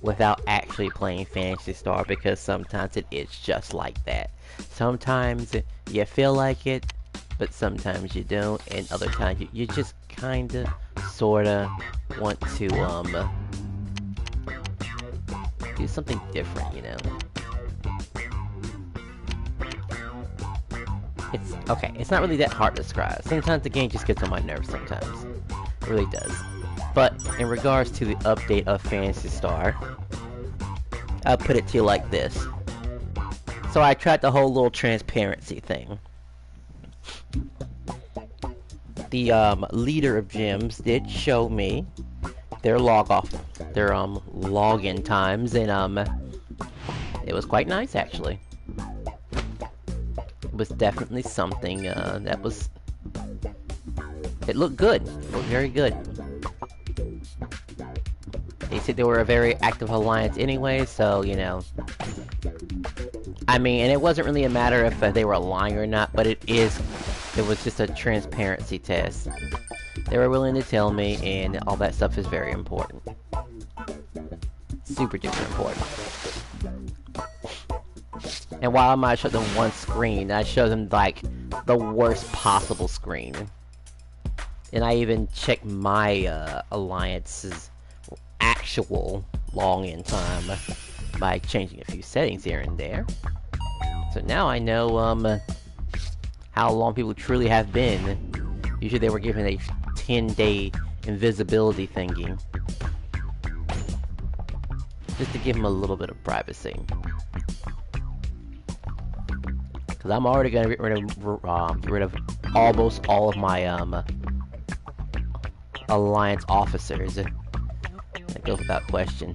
without actually playing Phantasy Star, because sometimes it is just like that. Sometimes you feel like it, but sometimes you don't, and other times you just kinda, sorta want to, do something different, you know? It's, okay, it's not really that hard to describe. Sometimes the game just gets on my nerves sometimes. It really does. But, in regards to the update of Phantasy Star, I'll put it to you like this. So I tried the whole little transparency thing. The leader of gyms did show me their login times, and it was quite nice actually. It was definitely something that was. It looked good. It looked very good. They said they were a very active alliance anyway, so you know. I mean, and it wasn't really a matter if they were lying or not, but it was just a transparency test. They were willing to tell me, and all that stuff is very important. Super duper important. And while I might show them one screen, I show them, like, the worst possible screen. And I even check my, alliance's actual login time by changing a few settings here and there. So now I know, how long people truly have been. Usually they were given a 10-day invisibility thingy. Just to give them a little bit of privacy. Because I'm already gonna get rid of almost all of my, alliance officers. That goes without question.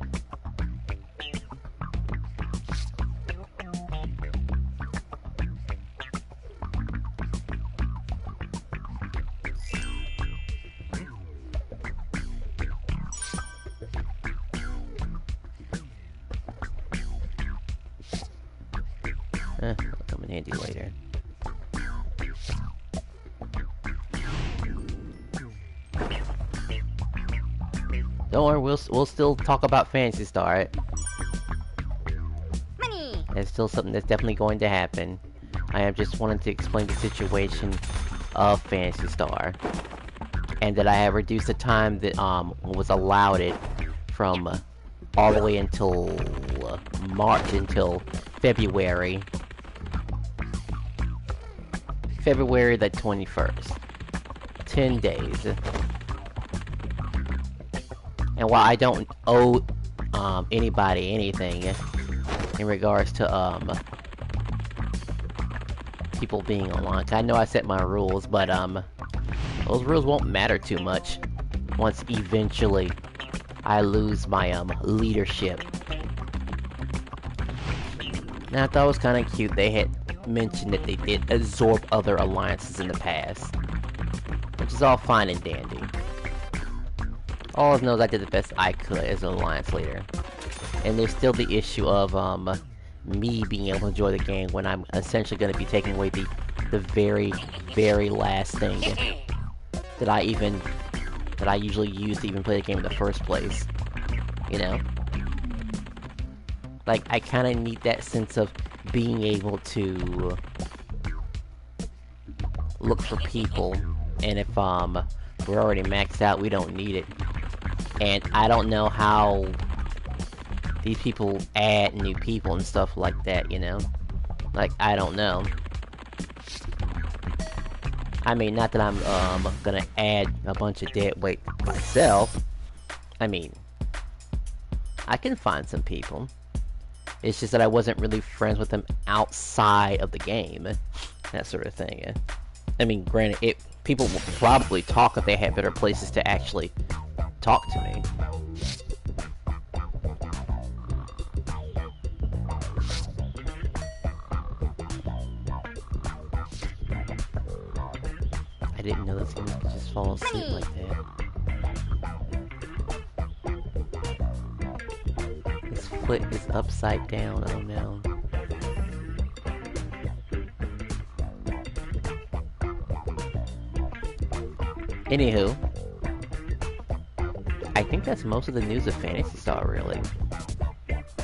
It'll come in handy later. Don't worry, we'll still talk about Phantasy Star, right? Money. It's still something that's definitely going to happen. I am just wanting to explain the situation of Phantasy Star, and that I have reduced the time that was allowed it from all the way until March until February. February the 21st. 10 days. And while I don't owe anybody anything in regards to people being online, I know I set my rules, but those rules won't matter too much once eventually I lose my leadership. And I thought it was kind of cute. They had mentioned that they did absorb other alliances in the past, which is all fine and dandy. All I know is I did the best I could as an alliance leader. And there's still the issue of me being able to enjoy the game when I'm essentially going to be taking away the very, very last thing that I usually use to even play the game in the first place. You know? Like, I kind of need that sense of being able to look for people, and if we're already maxed out, we don't need it. And I don't know how these people add new people and stuff like that, you know? Like, I don't know. I mean, not that I'm gonna add a bunch of dead weight myself. I mean, I can find some people. It's just that I wasn't really friends with them outside of the game. That sort of thing. I mean, granted, people will probably talk if they had better places to actually talk to me. I didn't know this game could just fall asleep like that. His foot is upside down, oh no. Anywho, I think that's most of the news of Phantasy Star, really.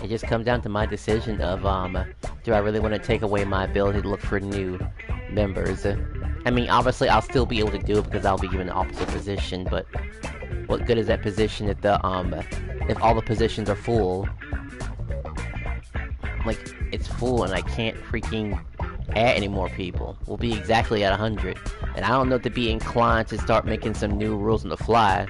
just comes down to my decision of, do I really want to take away my ability to look for new members? I mean, obviously, I'll still be able to do it because I'll be given an officer position, but what good is that position if if all the positions are full? Like, it's full and I can't freaking add any more people. We'll be exactly at 100. And I don't know if to be inclined to start making some new rules on the fly.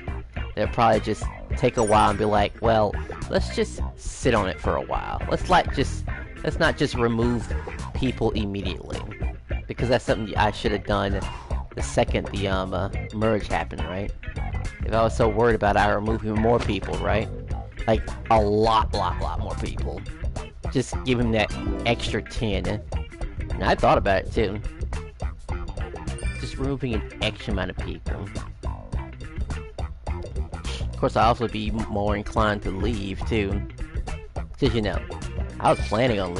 They'll probably just take a while and be like, well, let's just sit on it for a while. Let's not just remove people immediately. Because that's something I should have done the second the merge happened, right? If I was so worried about it, I would remove even more people, right? Like, a lot more people. Just give him that extra 10. And I thought about it too. Just removing an extra amount of people. Of course, I also be more inclined to leave too. Because, you know, I was planning on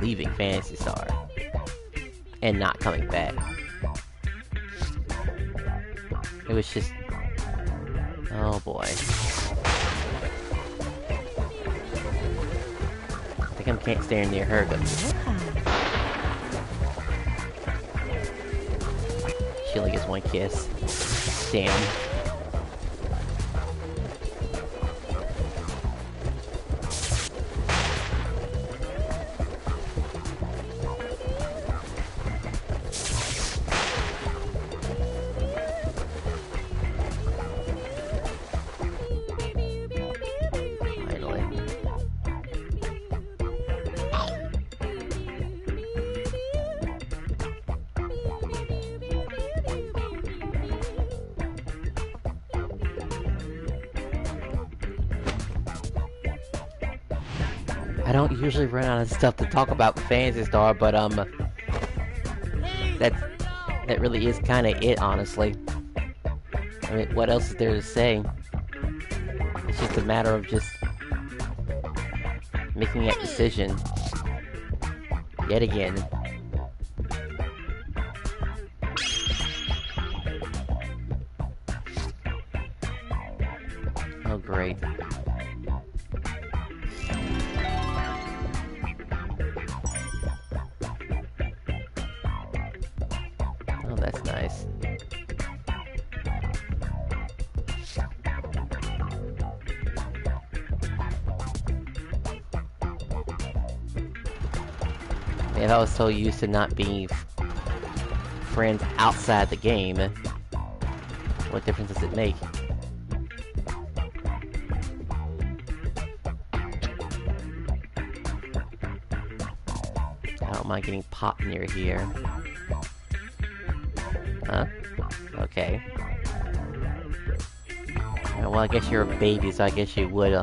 leaving Phantasy Star. And not coming back. It was just... oh boy. I think I can't stay near her, but... she only gets one kiss. Damn. I don't usually run out of stuff to talk about with Phantasy Star, but that really is kind of it, honestly. I mean, what else is there to say? It's just a matter of just making that decision yet again. Oh, great. Oh, that's nice. If I was so used to not being friends outside the game, what difference does it make? I don't mind getting popped near here. Huh? Okay. Well, I guess you're a baby, so I guess you would,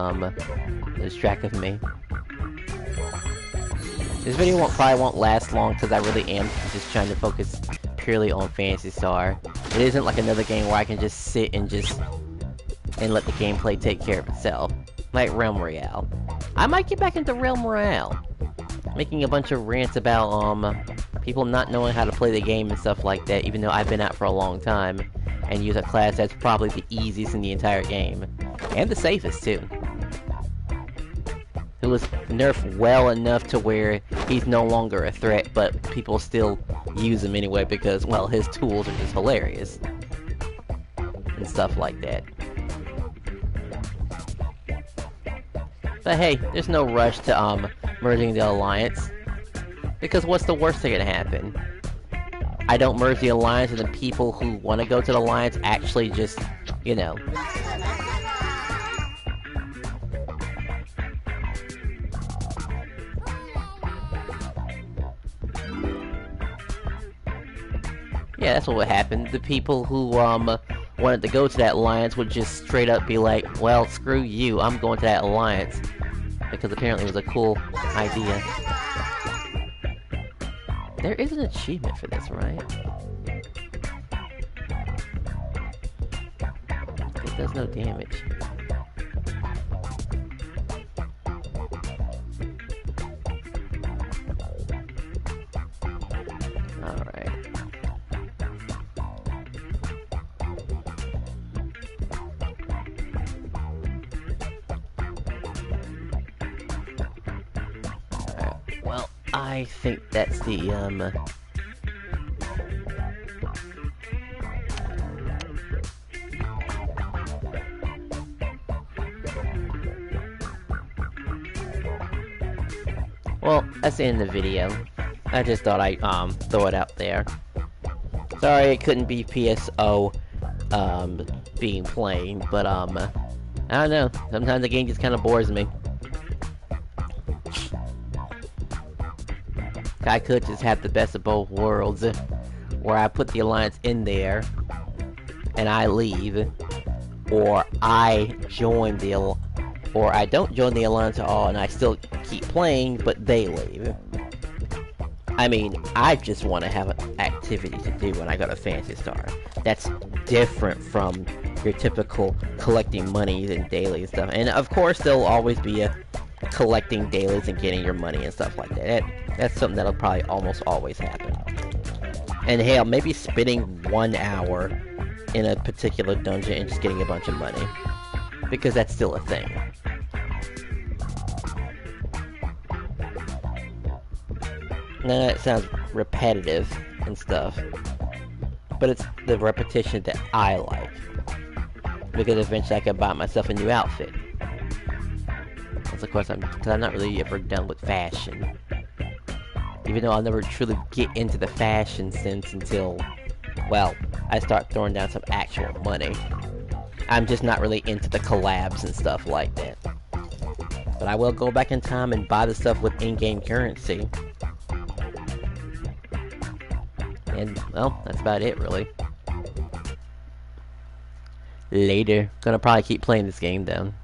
lose track of me. This video probably won't last long, because I really am just trying to focus purely on Phantasy Star. It isn't like another game where I can just sit and let the gameplay take care of itself. Like Realm Royale. I might get back into Realm Royale. Making a bunch of rants about, people not knowing how to play the game and stuff like that, even though I've been out for a long time, and use a class that's probably the easiest in the entire game. And the safest, too. It was nerfed well enough to where he's no longer a threat, but people still use him anyway because, well, his tools are just hilarious. And stuff like that. But hey, there's no rush to, merging the Alliance. Because what's the worst thing that can happen? I don't merge the Alliance and the people who want to go to the Alliance actually just, you know... yeah, that's what would happen. The people who, wanted to go to that Alliance would just straight up be like, well, screw you, I'm going to that Alliance. Because apparently it was a cool idea. There is an achievement for this, right? It does no damage. Alright. I think that's the, well, that's the end of the video. I just thought I'd, throw it out there. Sorry it couldn't be PSO, being played, but, I don't know. Sometimes the game just kind of bores me. I could just have the best of both worlds, where I put the alliance in there, and I leave, or I join the, or I don't join the alliance at all, and I still keep playing, but they leave. I mean, I just want to have an activity to do when I go to Fantasy Star. That's different from your typical collecting monies and daily and stuff. And of course, there'll always be a collecting dailies and getting your money and stuff like that. That's something that'll probably almost always happen. And hell, maybe spending 1 hour in a particular dungeon and just getting a bunch of money. Because that's still a thing. Now that sounds repetitive and stuff, but it's the repetition that I like, because eventually I can buy myself a new outfit. That's of course because I'm not really ever done with fashion, even though I'll never truly get into the fashion sense until, well, I start throwing down some actual money. I'm just not really into the collabs and stuff like that, but I will go back in time and buy the stuff with in-game currency. And, well, that's about it, really. Later. Gonna probably keep playing this game, though.